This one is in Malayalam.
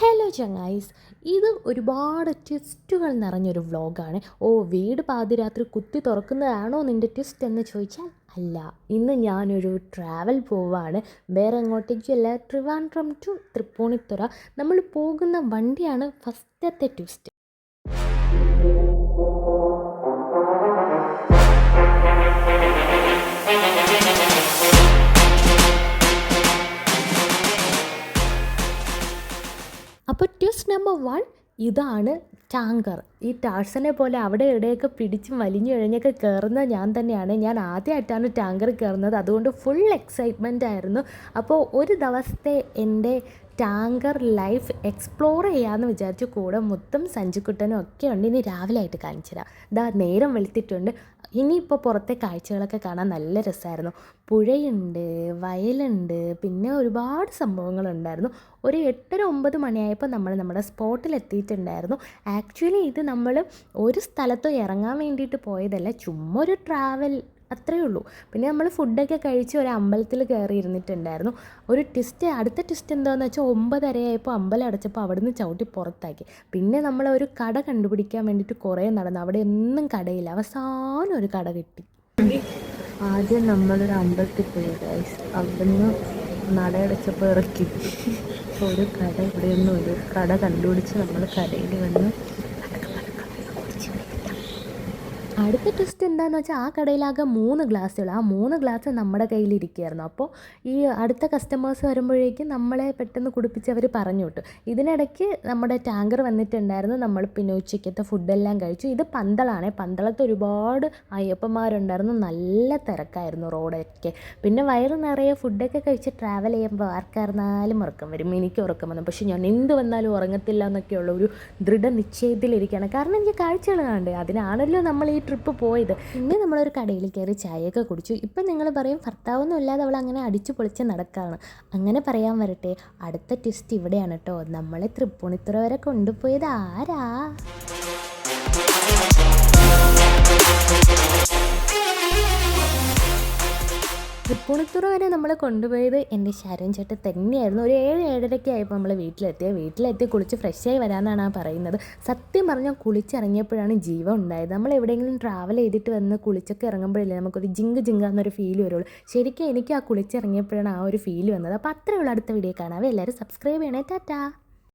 ഹലോ ചങ്ങായിസ്, ഇത് ഒരുപാട് ട്വിസ്റ്റുകൾ നിറഞ്ഞൊരു വ്ളോഗാണ്. വീട് പാതിരാത്രി കുത്തി തുറക്കുന്നതാണോ നിൻ്റെ ട്വിസ്റ്റ് എന്ന് ചോദിച്ചാൽ അല്ല. ഇന്ന് ഞാനൊരു ട്രാവൽ പോവാണ്. വേറെ എങ്ങോട്ടേക്കല്ല, ട്രിവാൻഡ്രം ടു തൃപ്പൂണിത്തുറ. നമ്മൾ പോകുന്ന വണ്ടിയാണ് ഫസ്റ്റത്തെ ട്വിസ്റ്റ്. അപ്പോൾ ട്വിസ്റ്റ് നമ്പർ 1 ഇതാണ് ടാങ്കർ. ഈ ടാഴ്സനെ പോലെ അവിടെ ഇവിടെയൊക്കെ പിടിച്ച് വലിഞ്ഞു കഴിഞ്ഞൊക്കെ കയറുന്നത് ഞാൻ തന്നെയാണ്. ഞാൻ ആദ്യമായിട്ടാണ് ടാങ്കർ കയറുന്നത്, അതുകൊണ്ട് ഫുൾ എക്സൈറ്റ്മെൻ്റ് ആയിരുന്നു. അപ്പോൾ ഒരു ദിവസത്തെ എൻ്റെ ടാങ്കർ ലൈഫ് എക്സ്പ്ലോർ ചെയ്യാമെന്ന് വിചാരിച്ചു. കൂടെ മുത്തും സഞ്ജുക്കുട്ടനും ഒക്കെ ഉണ്ട്. ഇനി രാവിലെ ആയിട്ട് കാണിച്ചു തരാം. നേരം വെളുത്തിട്ടുണ്ട്. ഇനിയിപ്പോൾ പുറത്തെ കാഴ്ചകളൊക്കെ കാണാൻ നല്ല രസമായിരുന്നു. പുഴയുണ്ട്, വയലുണ്ട്, പിന്നെ ഒരുപാട് സംഭവങ്ങളുണ്ടായിരുന്നു. ഒരു 8-9 മണിയായപ്പോൾ നമ്മൾ നമ്മുടെ സ്പോട്ടിലെത്തിയിട്ടുണ്ടായിരുന്നു. ആക്ച്വലി ഇത് നമ്മൾ ഒരു സ്ഥലത്തും ഇറങ്ങാൻ വേണ്ടിയിട്ട് പോയതല്ല, ചുമ്മാ ഒരു ട്രാവൽ അത്രയേ ഉള്ളൂ. പിന്നെ നമ്മൾ ഫുഡൊക്കെ കഴിച്ച് ഒരു അമ്പലത്തിൽ കയറി ഇരുന്നിട്ടുണ്ടായിരുന്നു. അടുത്ത ട്വിസ്റ്റ് എന്താണെന്ന് വെച്ചാൽ 9:30 അമ്പലം അടച്ചപ്പോൾ അവിടുന്ന് ചവിട്ടി പുറത്താക്കി. പിന്നെ നമ്മളൊരു കട കണ്ടുപിടിക്കാൻ വേണ്ടിയിട്ട് കുറേ നടന്നു. അവിടെ ഒന്നും കടയില്ല. അവസാനം ഒരു കട കിട്ടി. ആദ്യം നമ്മളൊരു അമ്പലത്തിൽ പോയി ഗൈസ്. അവിടുന്ന് നടയടച്ചപ്പോൾ ഇറക്കി ഒരു കട, ഇവിടെയൊന്നും ഒരു കട കണ്ടുപിടിച്ച് നമ്മൾ കടയിൽ വന്ന്. അടുത്ത ട്വിസ്റ്റ് എന്താണെന്ന് വെച്ചാൽ ആ കടയിലാകെ 3 ഗ്ലാസ്സുകൾ. ആ 3 ഗ്ലാസ് നമ്മുടെ കയ്യിലിരിക്കുകയായിരുന്നു. അപ്പോൾ ഈ അടുത്ത കസ്റ്റമേഴ്സ് വരുമ്പോഴേക്കും നമ്മളെ പെട്ടെന്ന് കുടിപ്പിച്ച് അവർ പറഞ്ഞു വിട്ടു. ഇതിനിടയ്ക്ക് നമ്മുടെ ടാങ്കർ വന്നിട്ടുണ്ടായിരുന്നു. നമ്മൾ പിന്നെ ഉച്ചയ്ക്കത്തെ ഫുഡെല്ലാം കഴിച്ചു. ഇത് പന്തളാണ്. പന്തളത്ത് ഒരുപാട് അയ്യപ്പന്മാരുണ്ടായിരുന്നു. നല്ല തിരക്കായിരുന്നു റോഡൊക്കെ. പിന്നെ വയറ് നിറയെ ഫുഡൊക്കെ കഴിച്ച് ട്രാവൽ ചെയ്യുമ്പോൾ ആർക്കായിരുന്നാലും ഉറക്കം വരും. എനിക്ക് ഉറക്കം വന്നു. പക്ഷേ ഞാൻ എന്ത് വന്നാലും ഉറങ്ങത്തില്ല എന്നൊക്കെയുള്ള ഒരു ദൃഢനിശ്ചയത്തിലിരിക്കുകയാണ്. കാരണം എനിക്ക് കാഴ്ചകൾ കാണണ്ടേ, അതിനാണല്ലോ നമ്മൾ ഈ ട്രിപ്പ് പോയത്. പിന്നെ നമ്മളൊരു കടയിൽ കയറി ചായയൊക്കെ കുടിച്ചു. ഇപ്പം നിങ്ങൾ പറയും ഭർത്താവൊന്നും ഇല്ലാതെ അവൾ അങ്ങനെ അടിച്ചു പൊളിച്ച് നടക്കുകയാണ്. അങ്ങനെ പറയാൻ വരട്ടെ, അടുത്ത ട്വിസ്റ്റ് ഇവിടെയാണ് കേട്ടോ. നമ്മളെ തൃപ്പൂണിത്തുറ വരെ കൊണ്ടുപോയത് ആരാ? തൃപ്പൂണിത്തുറ വരെ നമ്മളെ കൊണ്ടുപോയത് എൻ്റെ ശരൺ ചേട്ടൻ തന്നെയായിരുന്നു. ഒരു 7-7:30 ആയപ്പോൾ നമ്മൾ വീട്ടിലെത്തി കുളിച്ച് ഫ്രഷായി വരാമെന്നാണ് പറയുന്നത്. സത്യം പറഞ്ഞാൽ കുളിച്ചിറങ്ങിയപ്പോഴാണ് ജീവൻ ഉണ്ടായത്. നമ്മൾ എവിടെയെങ്കിലും ട്രാവൽ ചെയ്തിട്ട് വന്ന് കുളിച്ചൊക്കെ ഇറങ്ങുമ്പോഴല്ലേ നമുക്കൊരു ജിങ്കാന്നൊരു ഫീൽ വരുള്ളൂ. ശരിക്കും എനിക്ക് ആ കുളിച്ചിറങ്ങിയപ്പോഴാണ് ആ ഒരു ഫീൽ വന്നത്. അപ്പോൾ അത്രയേ ഉള്ളൂ. അടുത്ത വീഡിയോ കാണാവേ. എല്ലാവരും സബ്സ്ക്രൈബ് ചെയ്യണേ. ടാറ്റാ.